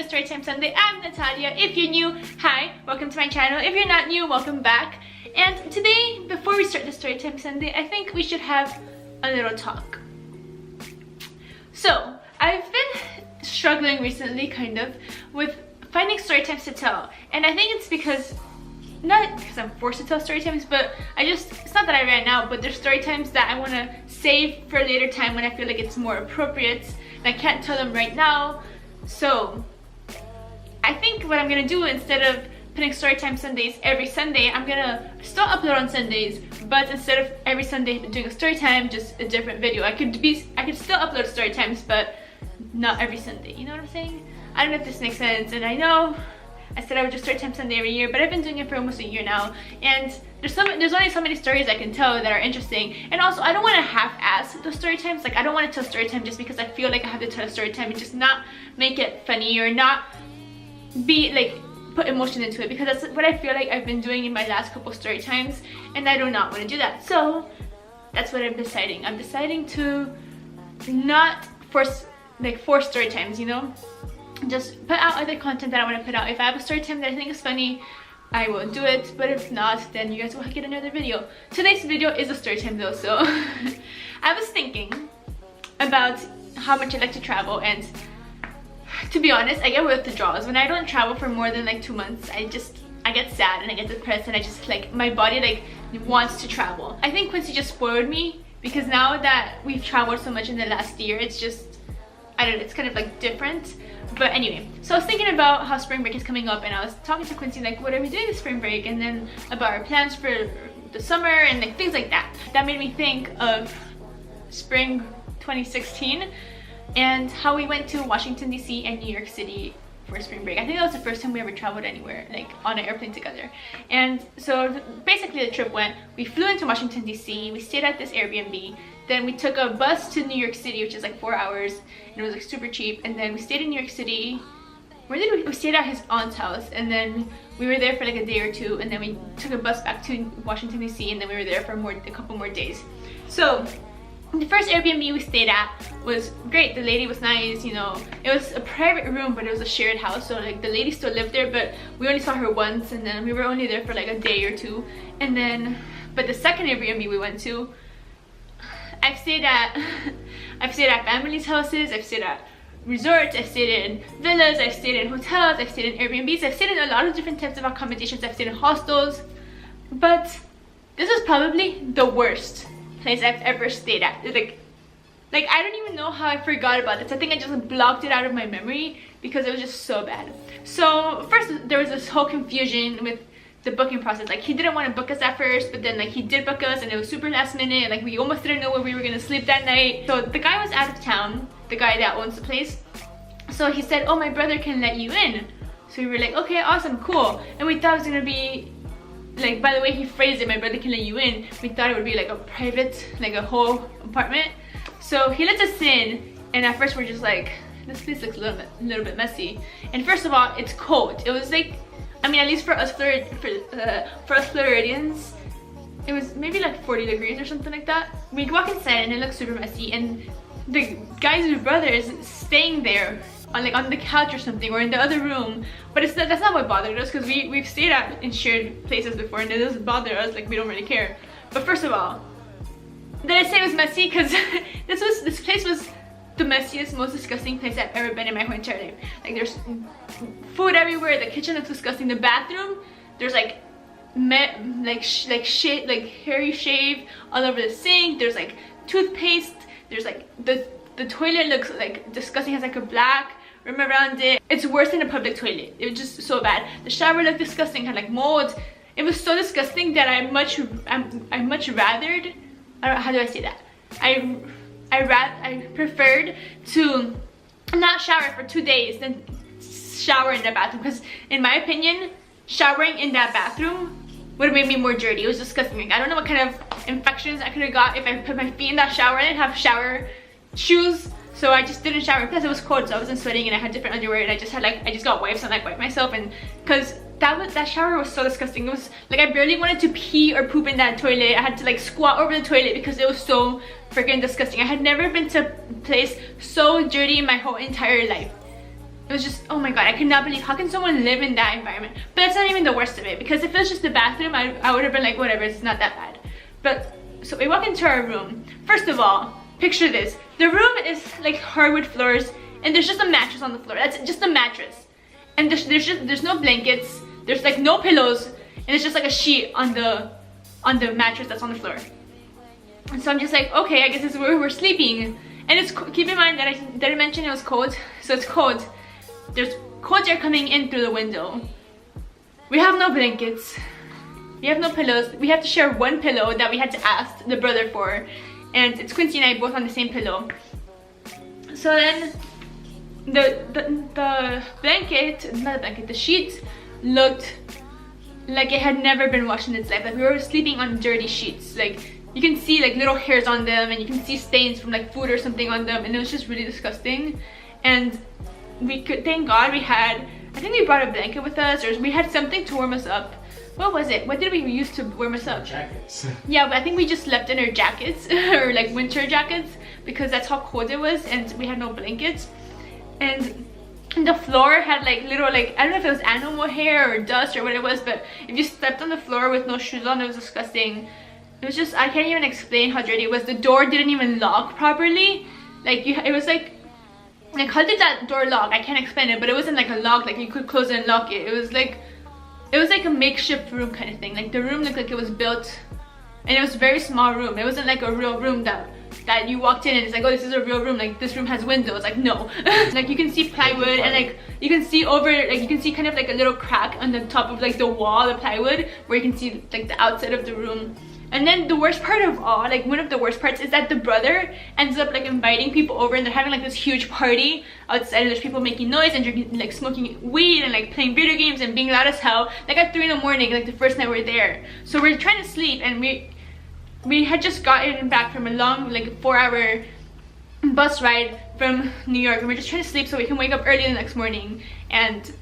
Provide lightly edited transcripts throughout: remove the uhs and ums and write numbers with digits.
to Storytime Sunday. I'm Natalia. If you're new, hi, welcome to my channel. If you're not new, welcome back. And today, before we start the Storytime Sunday, I think we should have a little talk. So, I've been struggling recently, kind of, with finding story times to tell. And I think it's because, not because I'm forced to tell story times, but it's not that I ran out, but there's story times that I want to save for a later time when I feel like it's more appropriate. And I can't tell them right now. So, I think what I'm going to do, instead of putting Storytime Sundays every Sunday, I'm going to still upload on Sundays, but instead of every Sunday doing a Storytime, just a different video. I could still upload Storytimes, but not every Sunday. You know what I'm saying? I don't know if this makes sense, and I know I said I would do Storytime Sunday every year, but I've been doing it for almost a year now, and there's only so many stories I can tell that are interesting. And also, I don't want to half-ass the story times. Like, I don't want to tell story time just because I feel like I have to tell a story time and just not make it funny or not be like put emotion into it, because that's what I feel like I've been doing in my last couple story times, and I do not want to do that. So that's what I'm deciding. I'm deciding to not force story times, you know, just put out other content that I want to put out. If I have a story time that I think is funny, I will do it, but if not, then you guys will get another video. Today's video is a story time though, so I was thinking about how much I like to travel, and to be honest, I get withdrawals when I don't travel for more than like 2 months. I get sad and I get depressed, and I just like, my body like wants to travel. I think Quincy just spoiled me, because now that we've traveled so much in the last year, it's just, I don't know, it's kind of like different. But anyway, so I was thinking about how spring break is coming up, and I was talking to Quincy like, what are we doing this spring break, and then about our plans for the summer and like things like that. That made me think of spring 2016 and how we went to Washington DC and New York City for spring break. I think that was the first time we ever traveled anywhere, like on an airplane together. And so basically the trip went, we flew into Washington DC, we stayed at this Airbnb, then we took a bus to New York City, which is like 4 hours, and it was like super cheap. And then we stayed in New York City. Where did we stayed at his aunt's house, and then we were there for like a day or two, and then we took a bus back to Washington DC, and then we were there for a couple more days. So the first Airbnb we stayed at was great. The lady was nice, you know. It was a private room, but it was a shared house, so like the lady still lived there, but we only saw her once, and then we were only there for like a day or two. And then, but the second Airbnb we went to, I've stayed at families' houses, I've stayed at resorts, I've stayed in villas, I've stayed in hotels, I've stayed in Airbnbs, I've stayed in a lot of different types of accommodations, I've stayed in hostels, but this is probably the worst place I've ever stayed at. Like I don't even know how I forgot about this. I think I just blocked it out of my memory because it was just so bad. So first there was this whole confusion with the booking process. Like, he didn't want to book us at first, but then like he did book us, and it was super last minute, and like we almost didn't know where we were gonna sleep that night. So the guy was out of town, the guy that owns the place, so he said, oh, my brother can let you in. So we were like, okay, awesome, cool. And we thought it was gonna be like, by the way he phrased it, my brother can let you in, we thought it would be like a private, like a whole apartment. So he lets us in, and at first we're just like, this place looks a little bit messy. And first of all, it's cold. It was like, I mean, at least for us Floridians, it was maybe like 40 degrees or something like that. We walk inside and it looks super messy, and the guy's brother is staying there on the couch or something, or in the other room. But that's not what bothered us, because we've stayed in shared places before, and it doesn't bother us. Like, we don't really care. But first of all, did I say it was messy? Because this place was the messiest, most disgusting place I've ever been in my whole entire life. Like, there's food everywhere, the kitchen looks disgusting, the bathroom, there's like hairy shave all over the sink, there's like toothpaste, there's like the toilet looks like disgusting, has like a black rim around it. It's worse than a public toilet. It was just so bad. The shower looked disgusting, had like mold. It was so disgusting that I much rathered, how do I say that? I preferred to not shower for 2 days than shower in the bathroom, because in my opinion, showering in that bathroom would have made me more dirty. It was disgusting. Like, I don't know what kind of infections I could have got if I put my feet in that shower. I didn't have shower shoes, so I just didn't shower. Plus it was cold, so I wasn't sweating, and I had different underwear, and I just got wipes and like wiped myself, and because that shower was so disgusting. It was like, I barely wanted to pee or poop in that toilet. I had to like squat over the toilet because it was so freaking disgusting. I had never been to a place so dirty in my whole entire life. it was just, oh my god, I could not believe, how can someone live in that environment? But that's not even the worst of it, because if it was just the bathroom, I would have been like, whatever, it's not that bad. But so we walk into our room. First of all, picture this. The room is like hardwood floors, and there's just a mattress on the floor. That's just a mattress. And there's no blankets, there's like no pillows, and it's just like a sheet on the mattress that's on the floor. And so I'm just like, okay, I guess this is where we're sleeping. And it's, keep in mind that I mentioned it was cold, so it's cold. There's cold air coming in through the window. We have no blankets. We have no pillows. We have to share one pillow that we had to ask the brother for. And it's Quincy and I both on the same pillow. So then the blanket, not the blanket, the sheets looked like it had never been washed in its life. Like we were sleeping on dirty sheets. Like you can see like little hairs on them, and you can see stains from like food or something on them, and it was just really disgusting. And we could, thank God we had, I think we brought a blanket with us, or we had something to warm us up. What was it? What did we use to warm us up? Jackets. Yeah, but I think we just slept in our jackets or like winter jackets, because that's how cold it was, and we had no blankets. And the floor had like little, like, I don't know if it was animal hair or dust or what it was, but if you stepped on the floor with no shoes on, it was disgusting. It was just, I can't even explain how dirty it was. The door didn't even lock properly. Like it was like how did that door lock? I can't explain it, but it wasn't like a lock, like you could close it and lock it. It was like a makeshift room kind of thing. Like the room looked like it was built, and it was a very small room. It wasn't like a real room that you walked in and it's like, oh, this is a real room, like this room has windows. Like no. Like you can see plywood, and like you can see over, like you can see kind of like a little crack on the top of like the wall, the plywood, where you can see like the outside of the room. And then the worst part of all, like one of the worst parts, is that the brother ends up like inviting people over, and they're having like this huge party outside, and there's people making noise and drinking, like smoking weed and like playing video games and being loud as hell, like at 3 in the morning, like the first night we were there. So we're trying to sleep, and we had just gotten back from a long, like 4-hour bus ride from New York, and we're just trying to sleep so we can wake up early the next morning and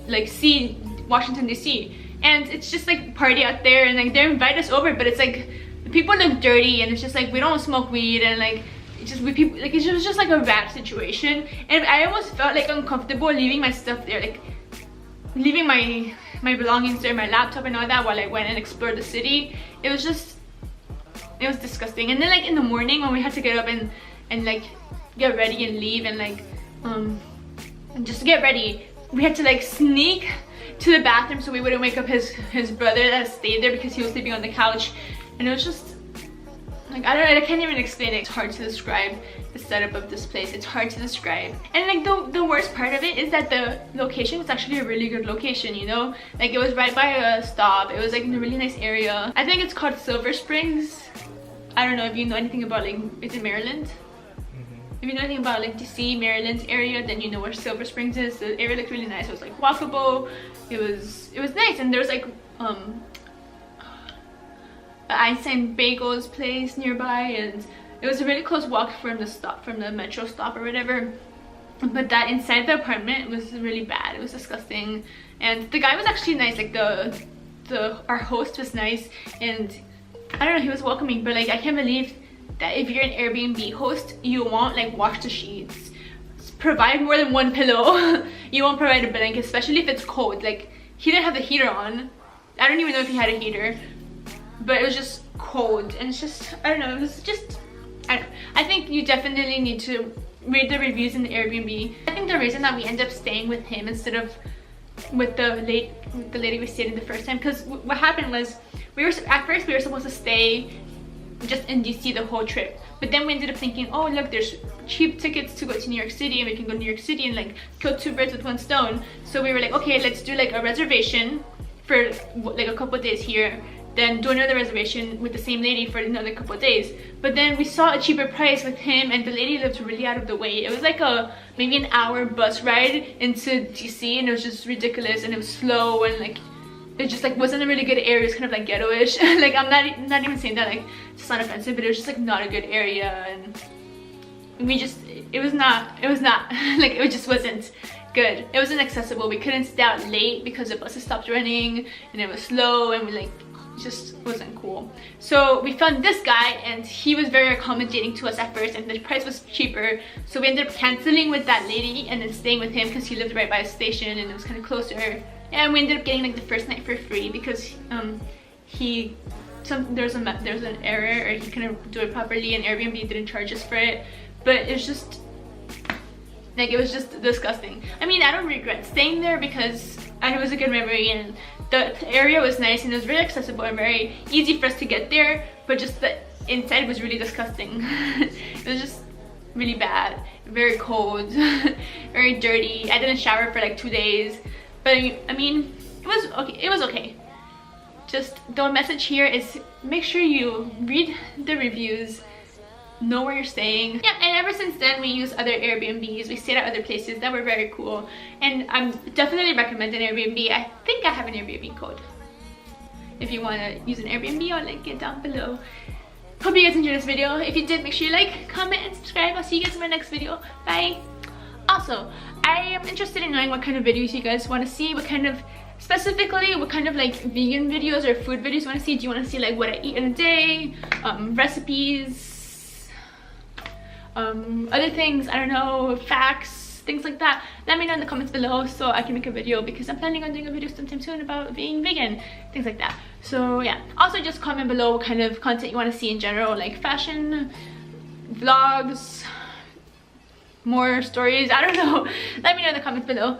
like see Washington DC. And it's just like party out there, and like they invite us over, but it's like the people look dirty, and it's just like we don't smoke weed, and like it's just people, like it was just like a rat situation. And I almost felt like uncomfortable leaving my stuff there, like leaving my belongings there, my laptop and all that, while I went and explored the city. It was disgusting. And then like in the morning when we had to get up and like get ready and leave, and like and just get ready, we had to like sneak to the bathroom so we wouldn't wake up his brother that stayed there, because he was sleeping on the couch. And it was just like, I can't even explain it. It's hard to describe the setup of this place. It's hard to describe. And like the worst part of it is that the location was actually a really good location, you know? Like it was right by a stop. It was like in a really nice area. I think it's called Silver Springs. I don't know if you know anything about, like, it's in Maryland. If you know anything about like DC, Maryland's area, then you know where Silver Springs is. The area looked really nice. It was like walkable. It was nice, and there was like Einstein Bagels place nearby, and it was a really close walk from the metro stop or whatever. But that inside the apartment was really bad. It was disgusting, and the guy was actually nice. Like our host was nice, and I don't know, he was welcoming. But like I can't believe that if you're an Airbnb host, you won't like wash the sheets, provide more than one pillow. You won't provide a blanket, especially if it's cold. Like he didn't have the heater on. I don't even know if he had a heater, but it was just cold. And it's just, I don't know, it was just, I think you definitely need to read the reviews in the Airbnb. I think the reason that we ended up staying with him instead of with the lady we stayed in the first time, because what happened was at first we were supposed to stay just in DC the whole trip, but then we ended up thinking, oh look, there's cheap tickets to go to New York City, and we can go to New York City and like kill 2 birds with 1 stone. So we were like, okay, let's do like a reservation for like a couple of days here, then do another reservation with the same lady for another couple of days. But then we saw a cheaper price with him, and the lady lived really out of the way. It was like maybe an hour bus ride into DC, and it was just ridiculous, and it was slow, and like it just like wasn't a really good area. It was kind of like ghetto-ish. Like I'm not even saying that like it's not offensive, but it was just like not a good area, and we just, it was not like it just wasn't good. It wasn't accessible. We couldn't stay out late because the buses stopped running, and it was slow, and we like just wasn't cool. So we found this guy, and he was very accommodating to us at first, and the price was cheaper, so we ended up canceling with that lady and then staying with him because he lived right by a station and it was kind of closer. And we ended up getting like the first night for free because there's an error, or he couldn't do it properly, and Airbnb didn't charge us for it. But it's just like, it was just disgusting. I mean, I don't regret staying there because it was a good memory, and the area was nice, and it was very accessible and very easy for us to get there, but just the inside was really disgusting. It was just really bad, very cold, very dirty. I didn't shower for like 2 days, but I mean, it was okay. Just the message here is make sure you read the reviews, know where you're staying. Yeah, and ever since then we use other Airbnbs. We stayed at other places that were very cool, and I'm definitely recommending Airbnb. I think I have an Airbnb code. If you want to use an Airbnb, I'll link it down below. Hope you guys enjoyed this video. If you did, make sure you like, comment, and subscribe. I'll see you guys in my next video. Bye. Also, I am interested in knowing what kind of videos you guys want to see, specifically what kind of like vegan videos or food videos you want to see. Do you want to see like what I eat in a day, recipes, other things, I don't know, facts, things like that? Let me know in the comments below so I can make a video, because I'm planning on doing a video sometime soon about being vegan, things like that. So yeah, also just comment below what kind of content you want to see in general, like fashion, vlogs, more stories, I don't know. Let me know in the comments below.